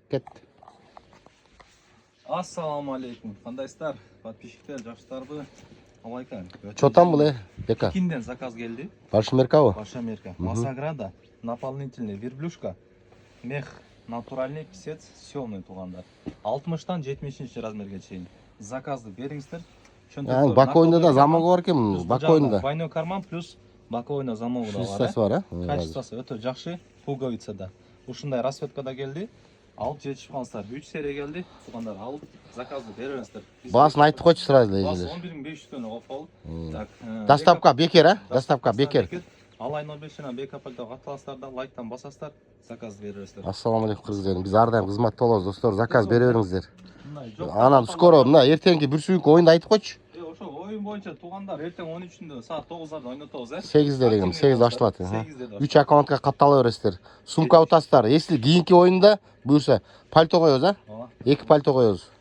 Кет. Ассаламу алейкум. Кандайсыздар? Подписчиктер, жакшысыздарбы? Алайкан. Чо там был, Бека? Пекинден заказ келди. Большая меркава? Большая мерка. Массаграда, наполнительный верблюшка, мех натуральный писец, сёмный тугандар. 60-тан 70 размерге чейин. Заказды бериңиздер. Бакойында да замогу бар экен, бакойында. Двойной карман плюс бакойна замогу да бар. Качествосы бар, Качествосы өтө жакшы, пуговицада. Ушундай расцветкада келди. Алып жетишип калсаңыздар, 3 серия келди. Тугандар алып заказды бериңиздер. Баасын айтып койчу сразу эле. Бас 11500 төгөнө коюп калды. Так. Доставка бекер, а? Доставка бекер. Алай 05-тен бекапалда катталасыздар да, лайктан басасыздар, заказды бересиздер. Ассаламу алейкум кыргыздар. Биз ар дайым кызматта болобуз, достор. Заказ бере бериңиздер. Анан скоро мына эртеңки бир сүйүнкү оюнду айтып койчу. Ошо оюн боюнча тугандар эртең 13-үндө саат 9-да ойнотобуз, 8-де дегем, 8 ачылат. 3 аккаунтка каттала бересиздер. Сумка утасыздар. Если кийинки оюнда буюрса пальто коебуз, а? 2 пальто коебуз.